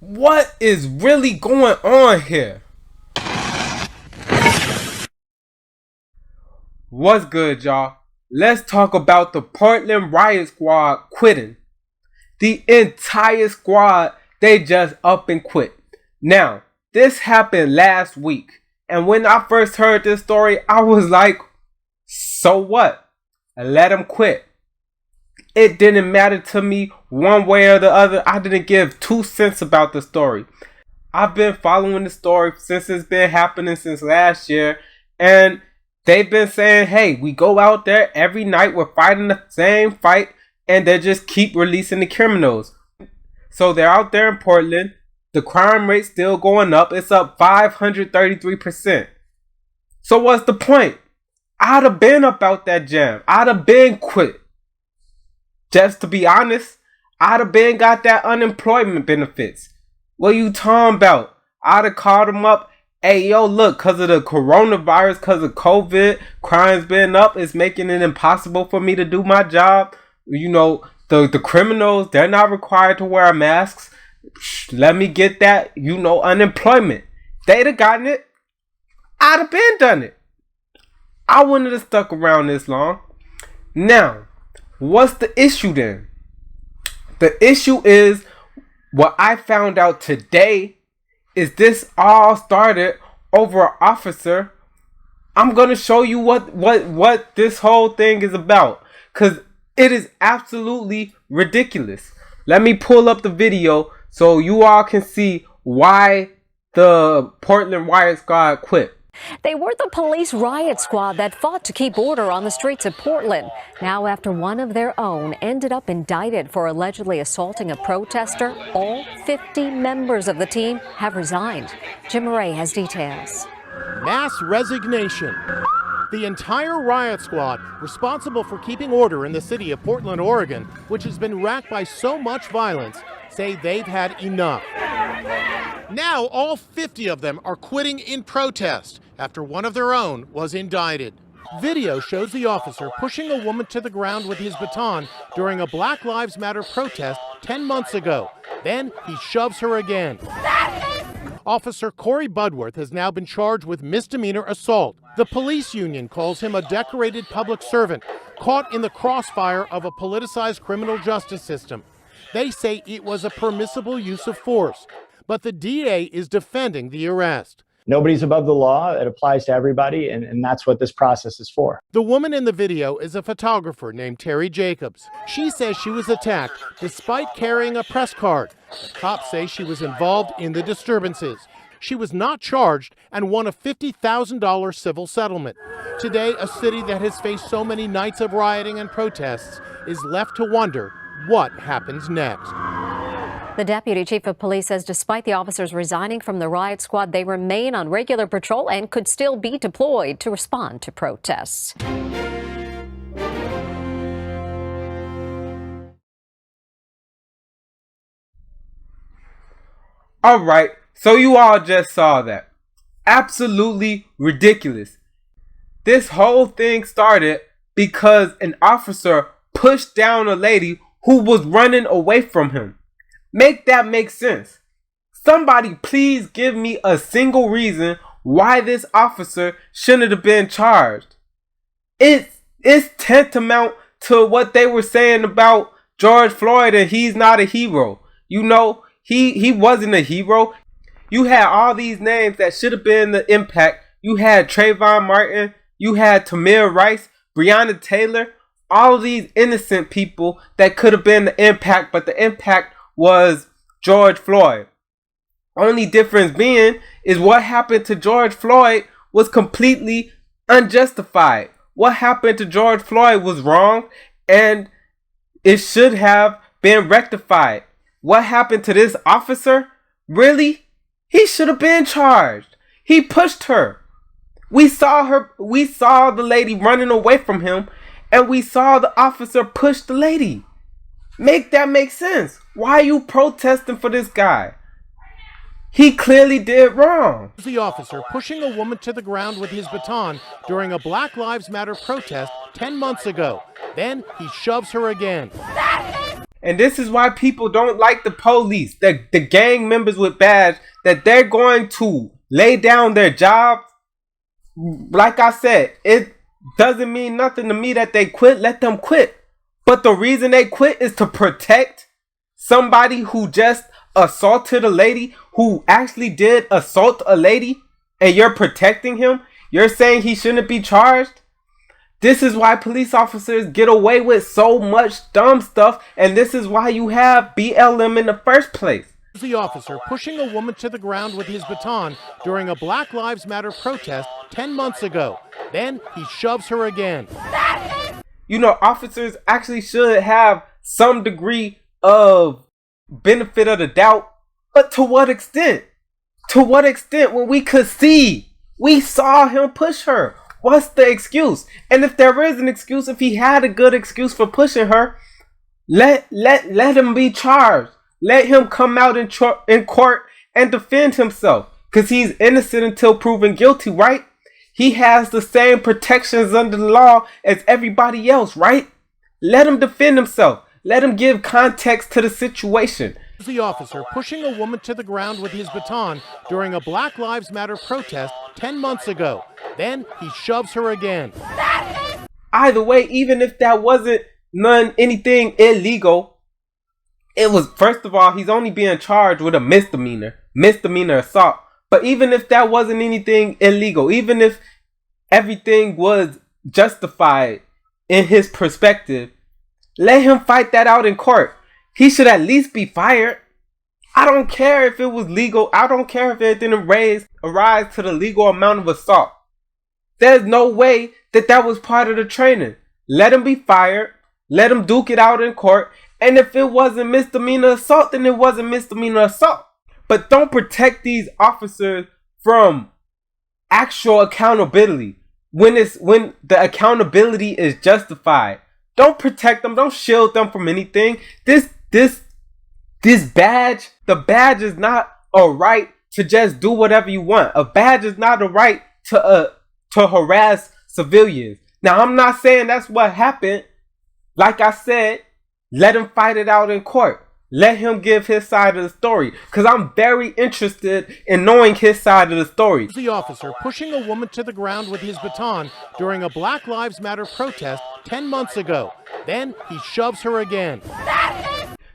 What is really going on here? What's good, y'all? Let's talk about the Portland Riot Squad quitting. The entire squad, they just up and quit. Now, this happened last week. And when I first heard this story, I was like, so what? Let them quit. It didn't matter to me one way or the other. I didn't give 2 cents about the story. I've been following the story since it's been happening since last year. And they've been saying, hey, we go out there every night. We're fighting the same fight. And they just keep releasing the criminals. So they're out there in Portland. The crime rate's still going up. It's up 533%. So what's the point? I'd have been up out that jam. I'd have been quit. Just to be honest, I'd have been got that unemployment benefits. What you talking about? I'd have called them up. Hey, yo, look, because of the coronavirus, because of COVID, crime's been up. It's making it impossible for me to do my job. You know, the criminals, they're not required to wear masks. Let me get that, unemployment. They'd have gotten it. I'd have been done it. I wouldn't have stuck around this long. Now, what's the issue then? The issue is what I found out today is this all started over an officer. I'm going to show you what this whole thing is about. Because it is absolutely ridiculous. Let me pull up the video so you all can see why the Portland Riot Squad quit. They were the police riot squad that fought to keep order on the streets of Portland. Now, after one of their own ended up indicted for allegedly assaulting a protester, all 50 members of the team have resigned. Jim Murray has details. Mass resignation. The entire riot squad, responsible for keeping order in the city of Portland, Oregon, which has been racked by so much violence, say they've had enough. Now all 50 of them are quitting in protest after one of their own was indicted. Video shows the officer pushing a woman to the ground with his baton during a Black Lives Matter protest 10 months ago. Then he shoves her again. Officer Corey Budworth has now been charged with misdemeanor assault. The police union calls him a decorated public servant caught in the crossfire of a politicized criminal justice system. They say it was a permissible use of force, but the DA is defending the arrest. Nobody's above the law. It applies to everybody, and that's what this process is for. The woman in the video is a photographer named Terry Jacobs. She says she was attacked despite carrying a press card. Cops say she was involved in the disturbances. She was not charged and won a $50,000 civil settlement. Today, a city that has faced so many nights of rioting and protests is left to wonder what happens next. The deputy chief of police says despite the officers resigning from the riot squad, they remain on regular patrol and could still be deployed to respond to protests. All right, so you all just saw that. Absolutely ridiculous. This whole thing started because an officer pushed down a lady who was running away from him. Make that make sense. Somebody please give me a single reason why this officer shouldn't have been charged. It's tantamount to what they were saying about George Floyd and he's not a hero. You know, he wasn't a hero. You had all these names that should have been the impact. You had Trayvon Martin, you had Tamir Rice, Breonna Taylor, all of these innocent people that could have been the impact, but the impact was George Floyd. Only difference being is what happened to George Floyd was completely unjustified. What happened to George Floyd was wrong and it should have been rectified. What happened to this officer? Really? He should have been charged. He pushed her. We saw the lady running away from him and we saw the officer push the lady. Make that make sense. Why are you protesting for this guy? He clearly did wrong. The officer pushing a woman to the ground with his baton during a Black Lives Matter protest 10 months ago. Then he shoves her again. And this is why people don't like the police, the gang members with badge, that they're going to lay down their jobs. Like I said, it doesn't mean nothing to me that they quit. Let them quit. But the reason they quit is to protect somebody who just assaulted a lady, who actually did assault a lady, and you're protecting him. You're saying he shouldn't be charged. This is why police officers get away with so much dumb stuff, and this is why you have BLM in the first place. The officer pushing a woman to the ground with his baton during a Black Lives Matter protest 10 months ago. Then he shoves her again. You know, officers actually should have some degree of benefit of the doubt, but to what extent? To what extent when we could see? We saw him push her. What's the excuse? And if there is an excuse, if he had a good excuse for pushing her, let him be charged. Let him come out in court and defend himself, because he's innocent until proven guilty, right? He has the same protections under the law as everybody else, right? Let him defend himself. Let him give context to the situation. The officer pushing a woman to the ground with his baton during a Black Lives Matter protest 10 months ago. Then he shoves her again. Either way, even if that wasn't anything illegal, it was, first of all, he's only being charged with a misdemeanor assault. But even if that wasn't anything illegal, even if everything was justified in his perspective, let him fight that out in court. He should at least be fired. I don't care if it was legal. I don't care if it didn't arise to the legal amount of assault. There's no way that was part of the training. Let him be fired. Let him duke it out in court. And if it wasn't misdemeanor assault, then it wasn't misdemeanor assault. But don't protect these officers from actual accountability when the accountability is justified. Don't protect them. Don't shield them from anything. This badge, the badge is not a right to just do whatever you want. A badge is not a right to harass civilians. Now, I'm not saying that's what happened. Like I said, let him fight it out in court. Let him give his side of the story, because I'm very interested in knowing his side of the story. The officer pushing a woman to the ground with his baton during a Black Lives Matter protest 10 months ago. Then he shoves her again.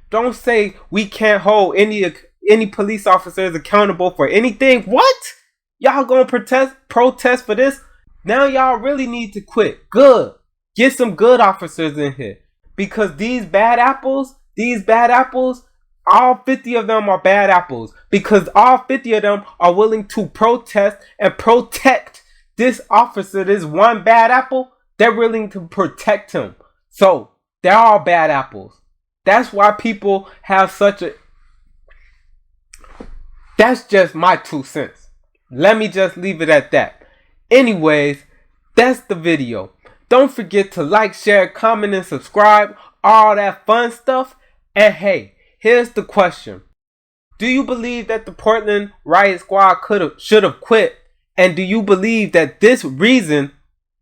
Don't say we can't hold any police officers accountable for anything. What? Y'all gonna protest for this? Now y'all really need to quit. Good. Get some good officers in here, because these bad apples, all 50 of them are bad apples, because all 50 of them are willing to protest and protect this officer, this one bad apple. They're willing to protect him. So they're all bad apples. That's why people have such a... That's just my 2 cents. Let me just leave it at that. Anyways, that's the video. Don't forget to like, share, comment, and subscribe. All that fun stuff. And hey, here's the question. Do you believe that the Portland Riot Squad should have quit? And do you believe that this reason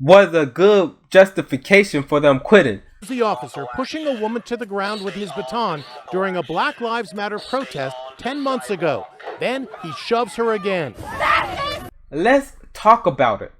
was a good justification for them quitting? The officer pushing a woman to the ground with his baton during a Black Lives Matter protest 10 months ago. Then he shoves her again. Let's talk about it.